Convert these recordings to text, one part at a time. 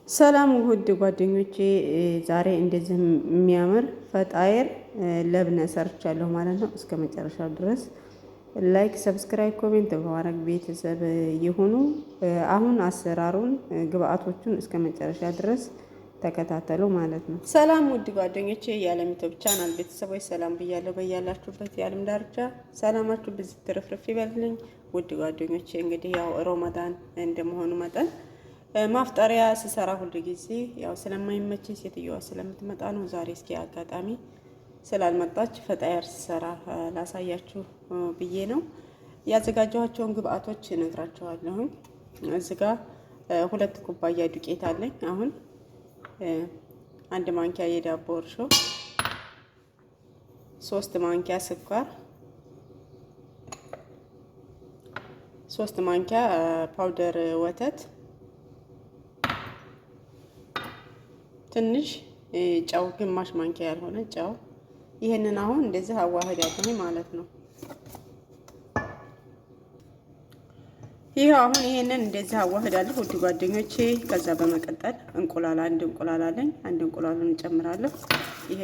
ሰላም ውድ ጓደኞቼ ዛሬ እንደዚህ የሚያምር ፈጣየር ለብነ ሰርቻለሁ ማለት ነው። እስከ መጨረሻው ድረስ ላይክ፣ ሰብስክራይብ፣ ኮሜንት በማድረግ ቤተሰብ ይሁኑ። አሁን አሰራሩን ግብአቶቹን እስከ መጨረሻ ድረስ ተከታተሉ ማለት ነው። ሰላም ውድ ጓደኞቼ የዓለም ዩቲዩብ ቻናል ቤተሰቦች ሰላም ብያለሁ። በያላችሁበት የዓለም ዳርቻ ሰላማችሁ ብዙ ትርፍርፍ ይበልልኝ። ውድ ጓደኞቼ እንግዲህ ያው ረመዳን እንደመሆኑ መጠን ማፍጠሪያ ስሰራ ሁሉ ጊዜ ያው ስለማይመች ሴትዮዋ ስለምትመጣ ነው። ዛሬ እስኪ አጋጣሚ ስላልመጣች ፈጣየር ስሰራ ላሳያችሁ ብዬ ነው። ያዘጋጀኋቸውን ግብአቶች እነግራችኋለሁ። እዚህ ጋር 2 ኩባያ ዱቄት አለኝ። አሁን 1 ማንኪያ የዳቦ እርሾ፣ 3 ማንኪያ ስኳር፣ 3 ማንኪያ ፓውደር ወተት፣ ትንሽ ጨው፣ ግማሽ ማንኪያ ያልሆነ ጨው። ይሄንን አሁን እንደዚህ አዋህዳለሁ ማለት ነው። ይሄው አሁን ይሄንን እንደዚህ አዋህዳለሁ ውድ ጓደኞቼ። ከዛ በመቀጠል እንቁላል፣ 1 እንቁላል አለኝ። 1 እንቁላሉን እጨምራለሁ። ይሄ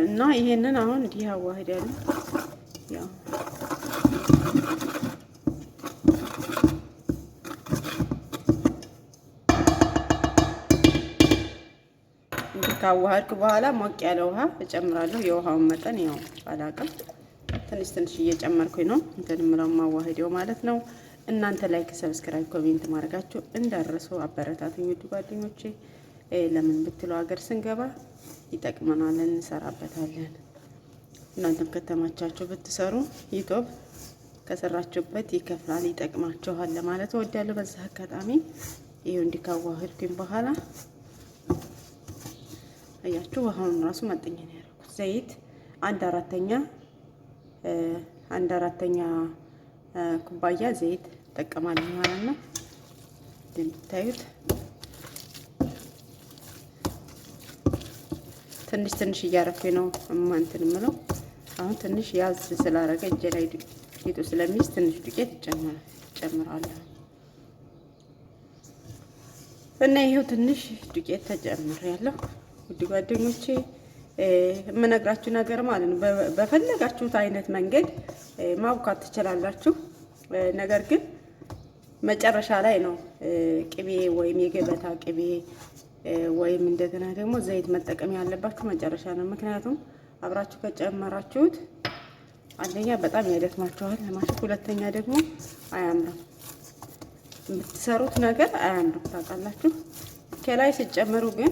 እና ይሄንን አሁን እንዲህ አዋህዳለሁ። ያው ካዋሃድኩ በኋላ ሞቅ ያለ ውሃ እጨምራለሁ። የውሃውን መጠን ያው አላውቅም፣ ትንሽ ትንሽ እየጨመርኩኝ ነው እንትን ምለው ማዋህዴው ማለት ነው። እናንተ ላይክ፣ ሰብስክራይብ፣ ኮሜንት ማድረጋችሁ እንዳረሱ አበረታቱኝ ውድ ጓደኞቼ። ለምን ብትሉ ሀገር ስንገባ ይጠቅመናል፣ እንሰራበታለን። እናንተም ከተማቻችሁ ብትሰሩ ዩቲዩብ ከሰራችሁበት ይከፍላል፣ ይጠቅማችኋል ለማለት እወዳለሁ። በዛ አጋጣሚ ይሄው እንዲካዋህድኩኝ በኋላ አያችሁ ውሃውን ራሱ መጠኛ ነው ያደረኩት። ዘይት 1/4 ኩባያ ዘይት እጠቀማለሁ ማለት ነው። እንደምታዩት ትንሽ ትንሽ እያረኩኝ ነው እንትን የምለው። አሁን ትንሽ ያዝ ስላደረገ እጄ ላይ ዱቄቱ ስለሚይዝ ትንሽ ዱቄት እጨምራለሁ እና ይሄው ትንሽ ዱቄት ተጨምሬያለሁ። ውድ ጓደኞቼ የምነግራችሁ ነገር ማለት ነው በፈለጋችሁት አይነት መንገድ ማብካት ትችላላችሁ። ነገር ግን መጨረሻ ላይ ነው ቅቤ ወይም የገበታ ቅቤ ወይም እንደገና ደግሞ ዘይት መጠቀም ያለባችሁ መጨረሻ ነው። ምክንያቱም አብራችሁ ከጨመራችሁት አንደኛ በጣም ያደክማችኋል ለማለት፣ ሁለተኛ ደግሞ አያምርም። የምትሰሩት ነገር አያምርም ታውቃላችሁ። ከላይ ስትጨምሩ ግን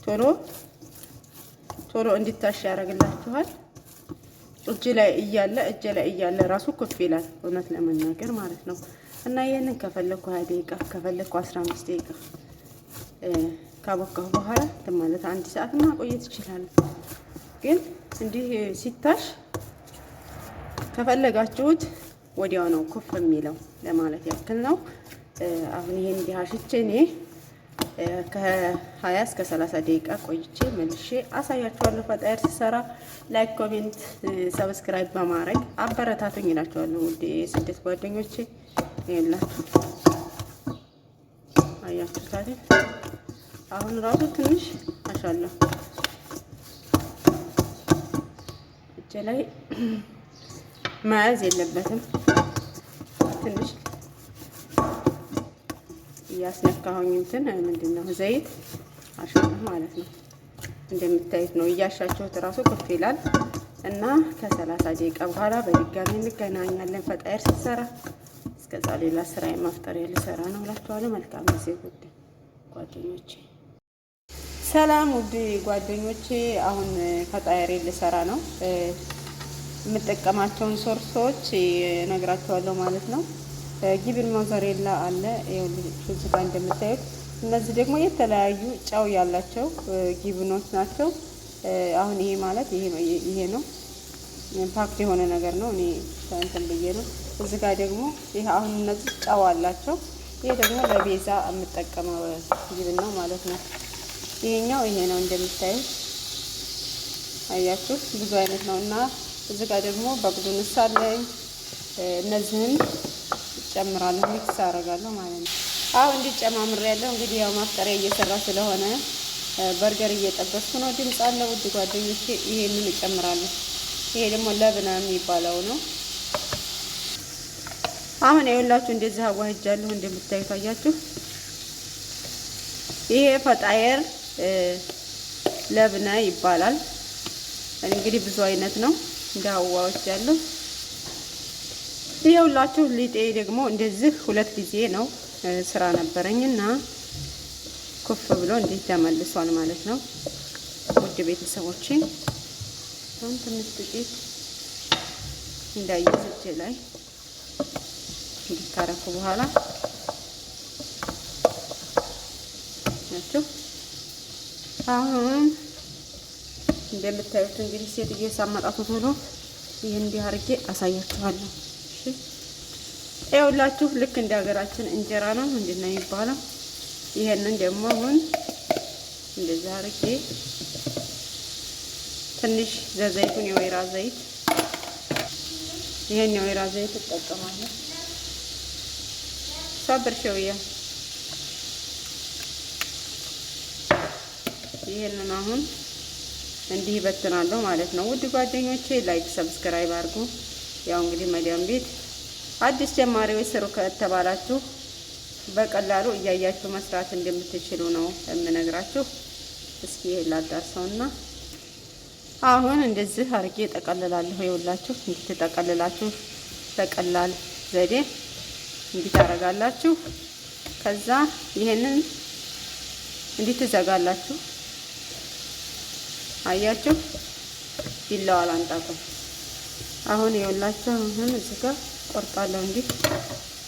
ቶሎ እንዲታሽ ያደርግላችኋል። እጅ ላይ እያለ ራሱ ኩፍ ይላል እውነት ለመናገር ማለት ነው። እና ይሄንን ከፈለኩ 20 ደቂቃ ከፈለኩ 15 ደቂቃ ካቦካሁ በኋላ ማለት 1 ሰዓት ማቆየት ይችላል። ግን እንዲህ ሲታሽ ከፈለጋችሁት ወዲያው ነው ኩፍ የሚለው ለማለት ያክል ነው። አሁን ይሄን እንዲህ አሽቼ እኔ ከ20 እስከ 30 ደቂቃ ቆይቼ መልሼ አሳያችኋለሁ። ፈጣየር ሲሰራ ላይክ፣ ኮሜንት፣ ሰብስክራይብ በማድረግ አበረታቱኝ እላችኋለሁ ውድ የስደት ጓደኞቼ። ይኸውላችሁ አያችሁት አይደል? አሁን ራሱ ትንሽ አሻለሁ እጄ ላይ መያዝ የለበትም። ትንሽ እያስነካሁኝ እንትን ምንድነው ዘይት አሻለሁ ማለት ነው። እንደምታዩት ነው። እያሻችሁት ራሱ ከፍ ይላል እና ከ30 ደቂቃ በኋላ በድጋሚ እንገናኛለን ፈጣየር ሲሰራ። እስከዛ ሌላ ስራ የማፍጠሪያ ልሰራ ነው እላችኋለሁ። መልካም ጊዜ ውድ ጓደኞቼ። ሰላም ውድ ጓደኞቼ፣ አሁን ፈጣየር ልሰራ ነው። የምጠቀማቸውን ሶርሶች እነግራችኋለሁ ማለት ነው። ጊብን ሞዘሬላ አለ እዚህ ጋር እንደምታዩት። እነዚህ ደግሞ የተለያዩ ጨው ያላቸው ጊብኖች ናቸው። አሁን ይሄ ማለት ይሄ ነው ፓክት የሆነ ነገር ነው። እኔ እንትን ብዬ ነው። እዚህ ጋር ደግሞ ይሄ አሁን እነዚህ ጨው አላቸው። ይሄ ደግሞ ለቤዛ የምጠቀመው ጊብን ነው ማለት ነው። ይሄኛው ይሄ ነው እንደምታዩት አያችሁ፣ ብዙ አይነት ነው እና እዚህ ጋር ደግሞ በቅዱንስ አለኝ። እነዚህን ጨምራለሁ፣ ሚክስ አደርጋለሁ ማለት ነው። አሁን እንዲጨማምሬያለሁ። እንግዲህ ያው ማፍጠሪያ እየሰራ ስለሆነ በርገር እየጠበስኩ ነው። ድምፅ አለ ውድ ጓደኞቼ። ይሄንን እጨምራለሁ። ይሄ ደግሞ ለብና የሚባለው ነው። አሁን ይኸውላችሁ እንደዚህ አዋህጃለሁ። እንደምታዩት አያችሁ። ይሄ ፈጣየር ለብና ይባላል። እንግዲህ ብዙ አይነት ነው። እንደ አዋህጃለሁ። ይኸውላችሁ ሊጤ ደግሞ እንደዚህ 2 ጊዜ ነው ስራ ነበረኝና ኩፍ ብሎ እንዴት ተመልሷል ማለት ነው። ውድ ቤተሰቦቼ አሁን ትንሽ ጥቂት እንዳይዝ እጄ ላይ እንዲታረኩ በኋላ ናቸው። አሁን እንደምታዩት እንግዲህ ሴትዬ ሳመጣቱ ቶሎ ይሄን እንዲህ አድርጌ አሳያችኋለሁ። እሺ ይኸውላችሁ ልክ እንደ ሀገራችን እንጀራ ነው ምንድነው የሚባለው። ይሄንን ደግሞ አሁን እንደዛ አድርጌ ትንሽ ዘይቱን የወይራ ዘይት ይሄን የወይራ ዘይት እጠቀማለሁ። ሰብር ሸውያ ይሄንን አሁን እንዲህ ይበትናለሁ ማለት ነው። ውድ ጓደኞቼ ላይክ ሰብስክራይብ አድርጉ። ያው እንግዲህ መዲያም ቤት አዲስ ጀማሪዎች ስሩ ከተባላችሁ በቀላሉ እያያችሁ መስራት እንደምትችሉ ነው የምነግራችሁ። እስኪ ላዳርሰውና አሁን እንደዚህ አርጌ ጠቀልላለሁ። ይኸውላችሁ እንዲህ ተጠቀልላችሁ በቀላል ዘዴ እንዲህ ታረጋላችሁ። ከዛ ይሄንን እንዲህ ትዘጋላችሁ። አያችሁ ይለዋል አንጣቁ። አሁን ይኸውላችሁ አሁን እዚህ ጋር ቆርጣለሁ እንዲህ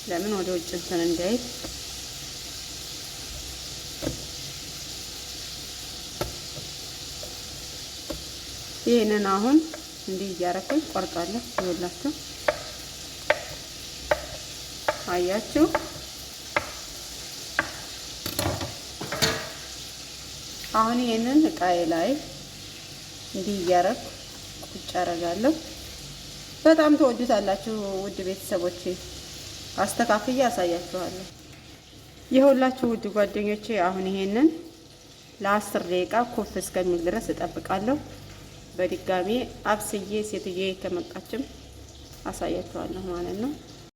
ለምን ወደ ውጭ እንትን እንዳይል። ይሄንን አሁን እንዲህ እያረኩኝ ቆርጣለሁ። ይኸውላችሁ አያችሁ። አሁን ይሄንን እቃዬ ላይ እንዲህ እያረኩ ቁጭ አረጋለሁ። በጣም ተወዱታላችሁ ውድ ቤተሰቦቼ። አስተካክዬ አሳያችኋለሁ። ይኸውላችሁ ውድ ጓደኞቼ አሁን ይሄንን ለ10 ደቂቃ ኩፍ እስከሚል ድረስ እጠብቃለሁ። በድጋሚ አብስዬ ሴትዬ ከመጣችም አሳያችኋለሁ ማለት ነው።